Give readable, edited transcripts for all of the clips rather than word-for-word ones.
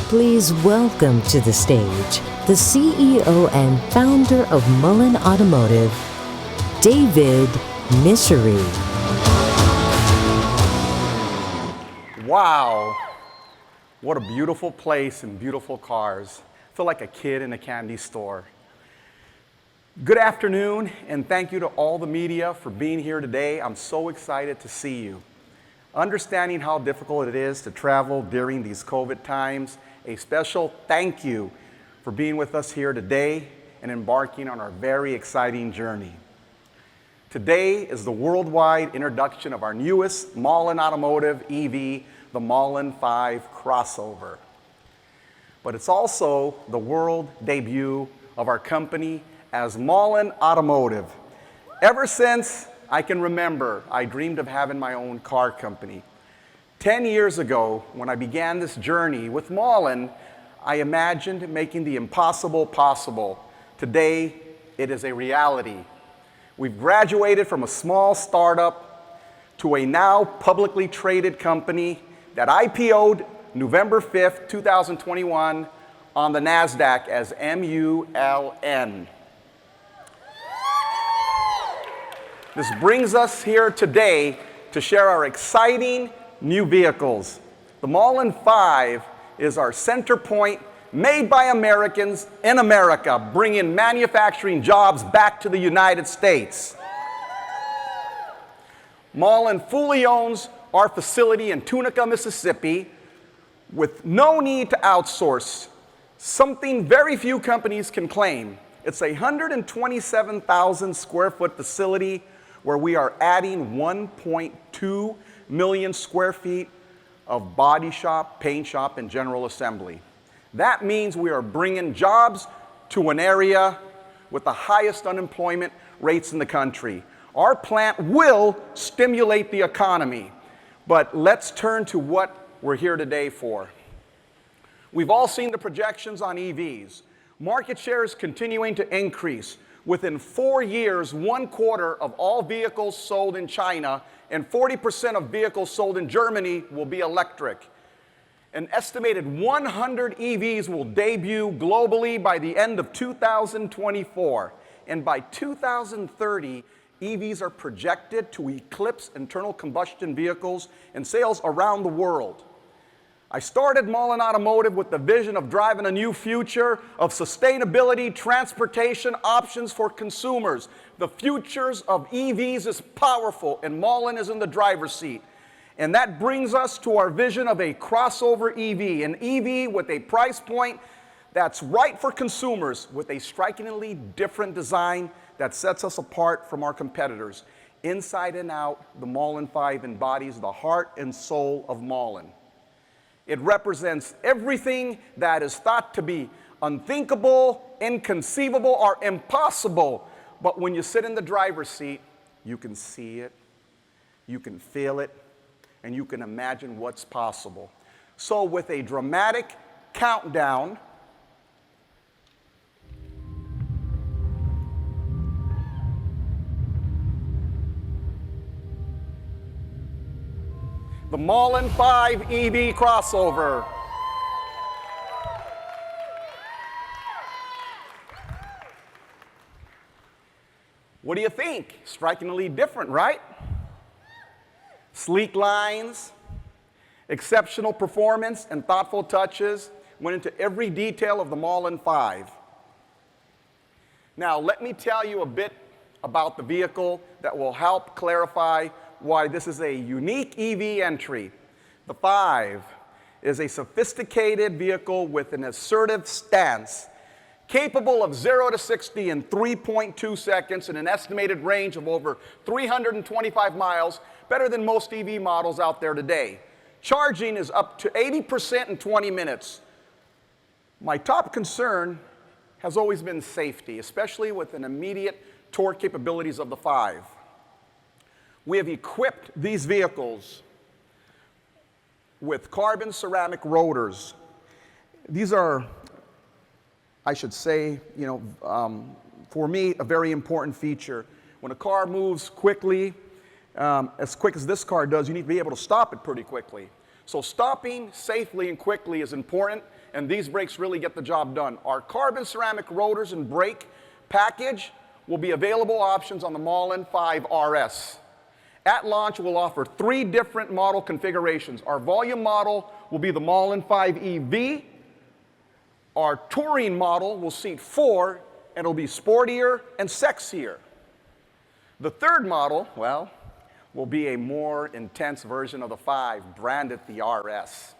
Please welcome to the stage the CEO and founder of Mullen Automotive, David Misery. Wow, what a beautiful place and beautiful cars. I feel like a kid in a candy store. Good afternoon, and thank you to all the media for being here today. I'm so excited to see you. Understanding how difficult it is to travel during these COVID times, a special thank you for being with us here today and embarking on our very exciting journey. Today is the worldwide introduction of our newest Mullen Automotive EV, the Mullen Five crossover. But it's also the world debut of our company as Mullen Automotive. Ever since I can remember, I dreamed of having my own car company. 10 years ago, when I began this journey with Mullen, I imagined making the impossible possible. Today, it is a reality. We've graduated from a small startup to a now publicly traded company that IPO'd November 5th, 2021 on the NASDAQ as MULN. This brings us here today to share our exciting new vehicles. The Mullen Five is our center point, made by Americans in America, bringing manufacturing jobs back to the United States. Mullen fully owns our facility in Tunica, Mississippi, with no need to outsource, something very few companies can claim. It's a 127,000 square foot facility where we are adding 1.2 million square feet of body shop, paint shop, and general assembly. That means we are bringing jobs to an area with the highest unemployment rates in the country. Our plant will stimulate the economy, but let's turn to what we're here today for. We've all seen the projections on EVs. Market share is continuing to increase. Within 4 years, 1/4 of all vehicles sold in China and 40% of vehicles sold in Germany will be electric. An estimated 100 EVs will debut globally by the end of 2024. And by 2030, EVs are projected to eclipse internal combustion vehicles in sales around the world. I started Mullen Automotive with the vision of driving a new future of sustainability, transportation options for consumers. The futures of EVs is powerful, and Mullen is in the driver's seat. And that brings us to our vision of a crossover EV, an EV with a price point that's right for consumers, with a strikingly different design that sets us apart from our competitors. Inside and out, the Mullen Five embodies the heart and soul of Mullen. It represents everything that is thought to be unthinkable, inconceivable, or impossible. But when you sit in the driver's seat, you can see it, you can feel it, and you can imagine what's possible. So with a dramatic countdown, the Mullen Five EV crossover. What do you think? Strikingly different, right? Sleek lines, exceptional performance, and thoughtful touches went into every detail of the Mullen Five. Now, let me tell you a bit about the vehicle that will help clarify why this is a unique EV entry. The Five is a sophisticated vehicle with an assertive stance, capable of 0 to 60 in 3.2 seconds and an estimated range of over 325 miles, better than most EV models out there today. Charging is up to 80% in 20 minutes. My top concern has always been safety, especially with an immediate torque capabilities of the Five. We have equipped these vehicles with carbon ceramic rotors. These are, I should say, for me, a very important feature. When a car moves quickly, as quick as this car does, you need to be able to stop it pretty quickly. So stopping safely and quickly is important, and these brakes really get the job done. Our carbon ceramic rotors and brake package will be available options on the Mullen 5 RS. At launch, we'll offer 3 different model configurations. Our volume model will be the Mullen 5 EV. Our touring model will seat 4, and it'll be sportier and sexier. The third model, well, will be a more intense version of the 5, branded the RS,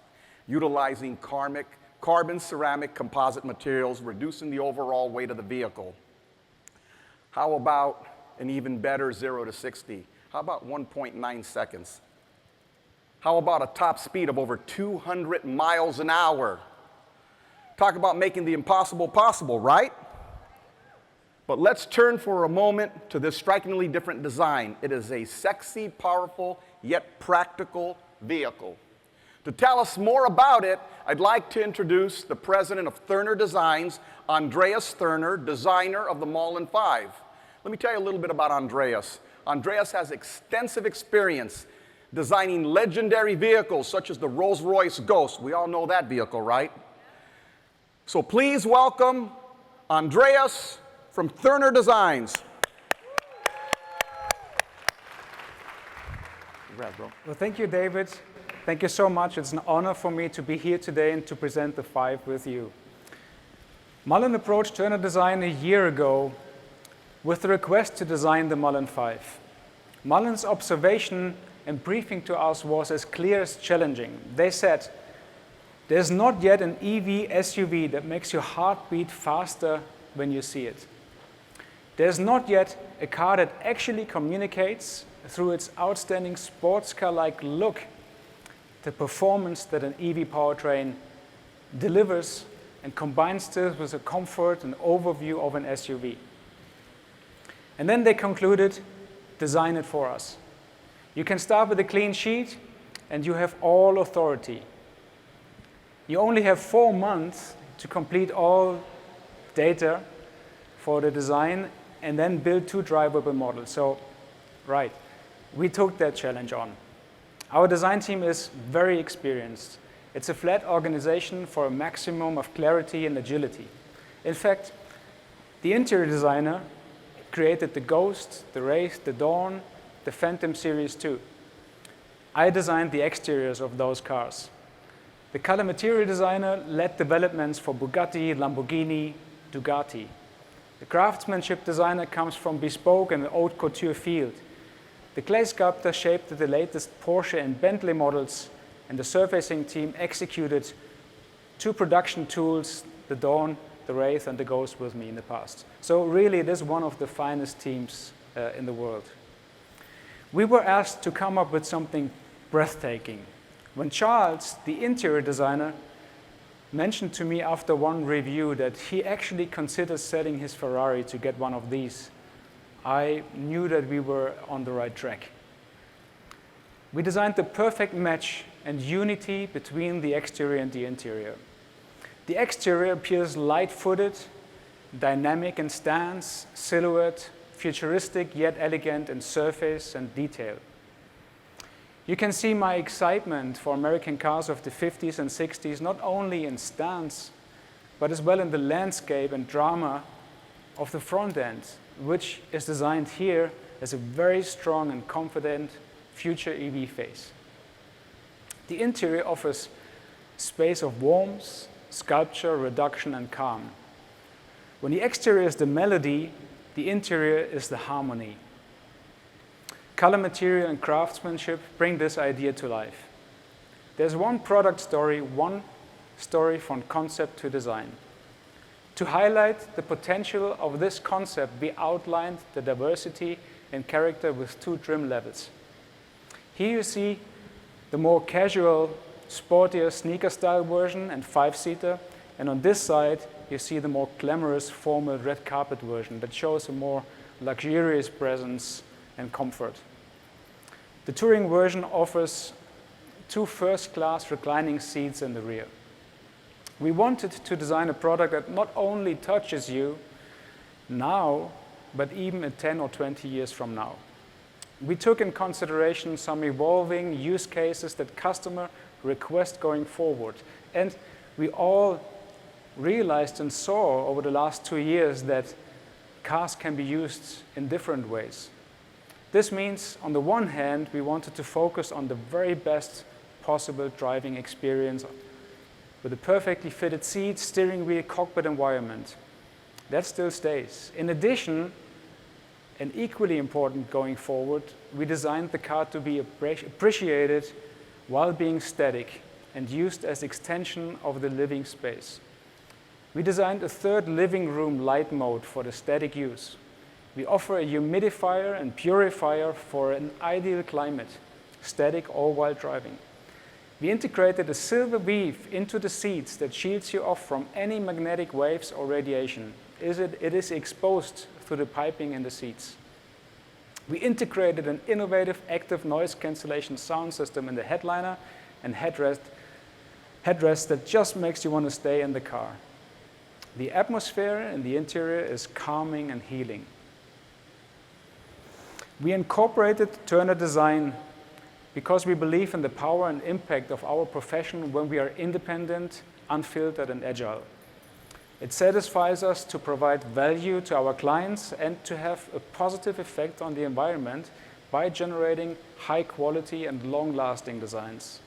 utilizing carbon ceramic composite materials, reducing the overall weight of the vehicle. How about an even better 0 to 60? How about 1.9 seconds? How about a top speed of over 200 miles an hour? Talk about making the impossible possible, right? But let's turn for a moment to this strikingly different design. It is a sexy, powerful, yet practical vehicle. To tell us more about it, I'd like to introduce the president of Thurner Designs, Andreas Thurner, designer of the Mullen Five. Let me tell you a little bit about Andreas. Andreas has extensive experience designing legendary vehicles such as the Rolls-Royce Ghost. We all know that vehicle, right? So please welcome Andreas from Thurner Designs. Congrats, bro. Well, thank you, David. Thank you so much. It's an honor for me to be here today and to present the Five with you. Mullen approached Thurner Design a year ago with the request to design the Mullen Five. Mullen's observation and briefing to us was as clear as challenging. They said, there's not yet an EV SUV that makes your heart beat faster when you see it. There's not yet a car that actually communicates through its outstanding sports car-like look the performance that an EV powertrain delivers and combines this with the comfort and overview of an SUV. And then they concluded, design it for us. You can start with a clean sheet and you have all authority. You only have 4 months to complete all data for the design and then build 2 drivable models. So, right, we took that challenge on. Our design team is very experienced. It's a flat organization for a maximum of clarity and agility. In fact, the interior designer created the Ghost, the Wraith, the Dawn, the Phantom Series 2. I designed the exteriors of those cars. The color material designer led developments for Bugatti, Lamborghini, Ducati. The craftsmanship designer comes from bespoke and haute couture field. The clay sculptor shaped the latest Porsche and Bentley models, and the surfacing team executed 2 production tools, the Dawn, the Wraith, and the Ghost with me in the past. So really, it is one of the finest teams in the world. We were asked to come up with something breathtaking. When Charles, the interior designer, mentioned to me after one review that he actually considered selling his Ferrari to get one of these, I knew that we were on the right track. We designed the perfect match and unity between the exterior and the interior. The exterior appears light-footed, dynamic in stance, silhouette, futuristic yet elegant in surface and detail. You can see my excitement for American cars of the 50s and 60s, not only in stance, but as well in the landscape and drama of the front end, which is designed here as a very strong and confident future EV face. The interior offers space of warmth, sculpture, reduction, and calm. When the exterior is the melody, the interior is the harmony. Color, material, and craftsmanship bring this idea to life. There's one product story, one story from concept to design. To highlight the potential of this concept, we outlined the diversity and character with 2 trim levels. Here you see the more casual, sportier sneaker-style version and 5-seater, and on this side you see the more glamorous, formal red carpet version that shows a more luxurious presence and comfort. The touring version offers 2 first-class reclining seats in the rear. We wanted to design a product that not only touches you now, but even in 10 or 20 years from now. We took in consideration some evolving use cases that customer request going forward. And we all realized and saw over the last 2 years that cars can be used in different ways. This means, on the one hand, we wanted to focus on the very best possible driving experience with a perfectly fitted seat, steering wheel, cockpit environment. That still stays. In addition, and equally important going forward, we designed the car to be appreciated while being static and used as extension of the living space. We designed a third living room light mode for the static use. We offer a humidifier and purifier for an ideal climate, static or while driving. We integrated a silver weave into the seats that shields you off from any magnetic waves or radiation. It is exposed through the piping in the seats. We integrated an innovative active noise cancellation sound system in the headliner and headrest that just makes you want to stay in the car. The atmosphere in the interior is calming and healing. We incorporated Turner design because we believe in the power and impact of our profession when we are independent, unfiltered, and agile. It satisfies us to provide value to our clients and to have a positive effect on the environment by generating high quality and long-lasting designs.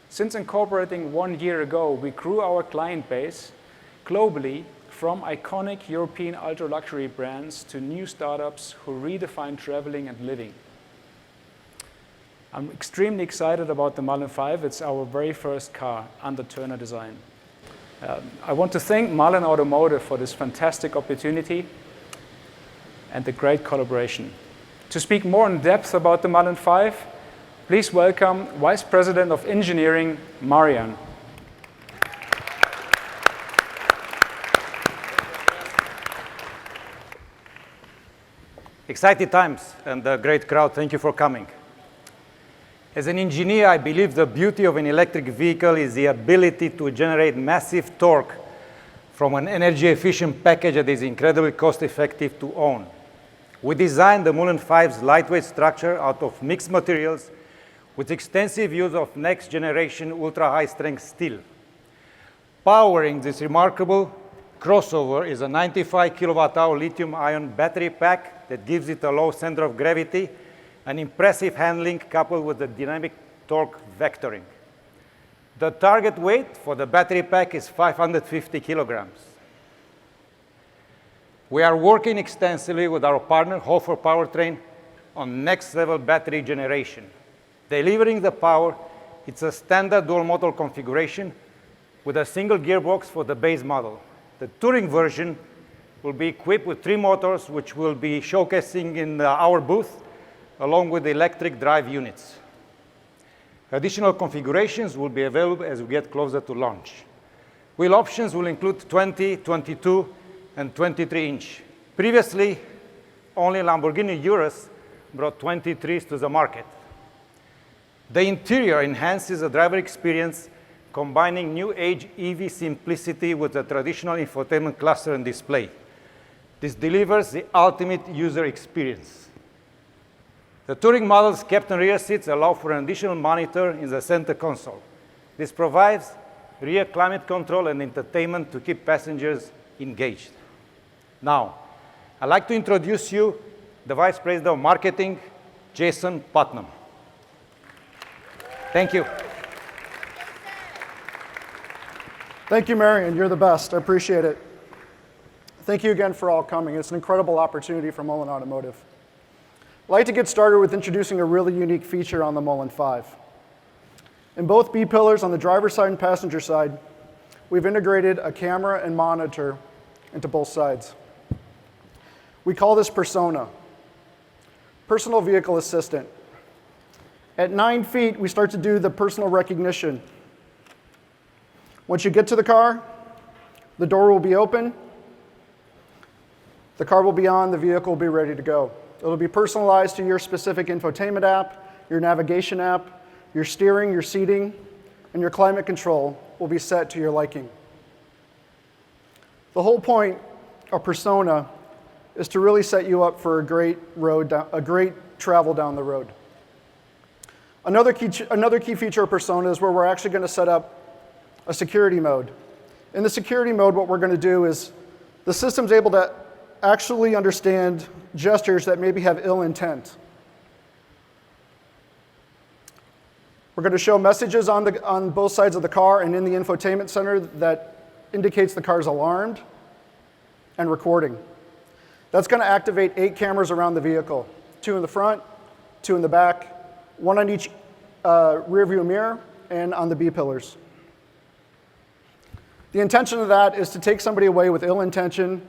Since incorporating 1 year ago, we grew our client base globally from iconic European ultra-luxury brands to new startups who redefine traveling and living. I'm extremely excited about the Mullen Five. It's our very first car under Turner design. I want to thank Mullen Automotive for this fantastic opportunity and the great collaboration. To speak more in depth about the Mullen Five, please welcome Vice President of Engineering, Marian. Exciting times and a great crowd. Thank you for coming. As an engineer, I believe the beauty of an electric vehicle is the ability to generate massive torque from an energy-efficient package that is incredibly cost-effective to own. We designed the Mullen Five's lightweight structure out of mixed materials with extensive use of next-generation ultra-high-strength steel. Powering this remarkable crossover is a 95 kilowatt-hour lithium-ion battery pack that gives it a low center of gravity and impressive handling coupled with the dynamic torque vectoring. The target weight for the battery pack is 550 kilograms. We are working extensively with our partner, Hofer Powertrain, on next-level battery generation. Delivering the power, it's a standard dual-motor configuration with a single gearbox for the base model. The touring version will be equipped with 3 motors, which we'll be showcasing in our booth, along with the electric drive units. Additional configurations will be available as we get closer to launch. Wheel options will include 20, 22, and 23-inch. Previously, only Lamborghini Urus brought 23s to the market. The interior enhances the driver experience, combining new age EV simplicity with a traditional infotainment cluster and display. This delivers the ultimate user experience. The touring model's captain rear seats allow for an additional monitor in the center console. This provides rear climate control and entertainment to keep passengers engaged. Now, I'd like to introduce you the Vice President of Marketing, Jason Putnam. Thank you. Thank you, Marian. You're the best. I appreciate it. Thank you again for all coming. It's an incredible opportunity for Mullen Automotive. I'd like to get started with introducing a really unique feature on the Mullen Five. In both B-pillars on the driver's side and passenger side, we've integrated a camera and monitor into both sides. We call this Persona, Personal Vehicle Assistant. At 9 feet, we start to do the personal recognition. Once you get to the car, the door will be open, the car will be on, the vehicle will be ready to go. It'll be personalized to your specific infotainment app, your navigation app, your steering, your seating, and your climate control will be set to your liking. The whole point of Persona is to really set you up for a great travel down the road. Another key feature of Persona is where we're actually going to set up a security mode. In the security mode, what we're going to do is the system's able to actually understand gestures that maybe have ill intent. We're going to show messages on both sides of the car and in the infotainment center that indicates the car's alarmed and recording. That's going to activate 8 cameras around the vehicle, 2 in the front, 2 in the back, 1 on each rear view mirror and on the B-pillars. The intention of that is to take somebody away with ill intention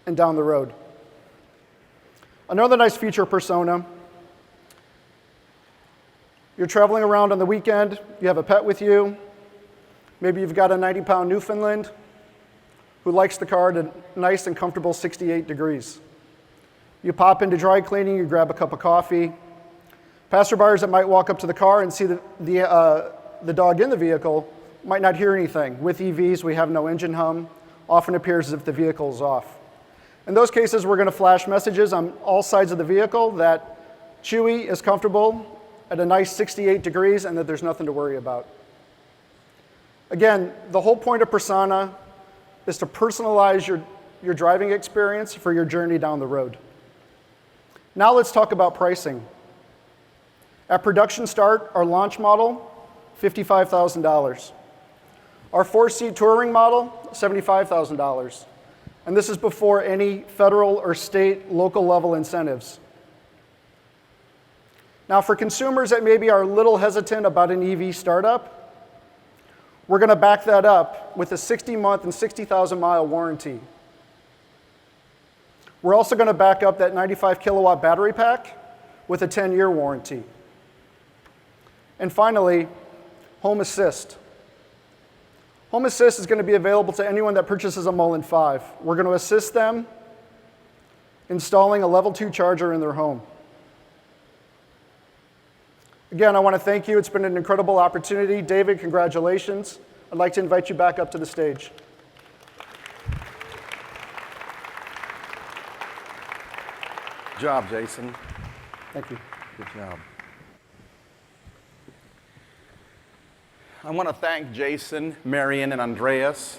and down the road. Another nice feature persona. You're traveling around on the weekend, you have a pet with you, maybe you've got a 90-pound Newfoundland who likes the car at a nice and comfortable 68 degrees. You pop into dry cleaning, you grab a cup of coffee. Passerbyers that might walk up to the car and see the dog in the vehicle might not hear anything. With EVs, we have no engine hum. Often appears as if the vehicle is off. In those cases, we're going to flash messages on all sides of the vehicle that Chewy is comfortable at a nice 68 degrees and that there's nothing to worry about. Again, the whole point of Persona is to personalize your driving experience for your journey down the road. Now let's talk about pricing. At production start, our launch model, $55,000. Our 4-seat touring model, $75,000. And this is before any federal or state, local level incentives. Now for consumers that maybe are a little hesitant about an EV startup, we're going to back that up with a 60-month and 60,000-mile warranty. We're also going to back up that 95-kilowatt battery pack with a 10-year warranty. And finally, Home Assist. Home Assist is going to be available to anyone that purchases a Mullen Five. We're going to assist them installing a level 2 charger in their home. Again, I want to thank you. It's been an incredible opportunity. David, congratulations. I'd like to invite you back up to the stage. Good job, Jason. Thank you. Good job. I want to thank Jason, Marion, and Andreas.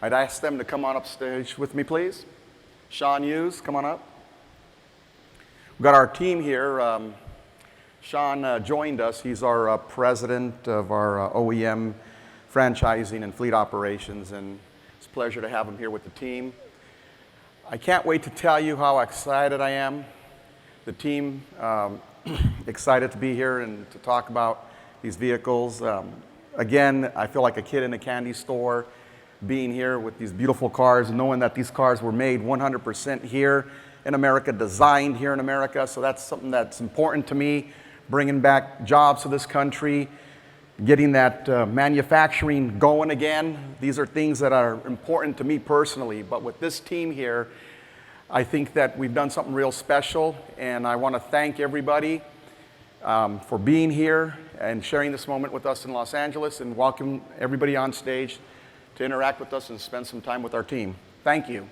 I'd ask them to come on up stage with me, please. Sean Hughes, come on up. We've got our team here. Sean joined us. He's our president of our OEM franchising and fleet operations, and it's a pleasure to have him here with the team. I can't wait to tell you how excited I am. The team, excited to be here and to talk about these vehicles. Again, I feel like a kid in a candy store being here with these beautiful cars, knowing that these cars were made 100% here in America, designed here in America. So that's something that's important to me, bringing back jobs to this country, getting that manufacturing going again. These are things that are important to me personally, but with this team here, I think that we've done something real special, and I want to thank everybody for being here and sharing this moment with us in Los Angeles, and welcome everybody on stage to interact with us and spend some time with our team. Thank you.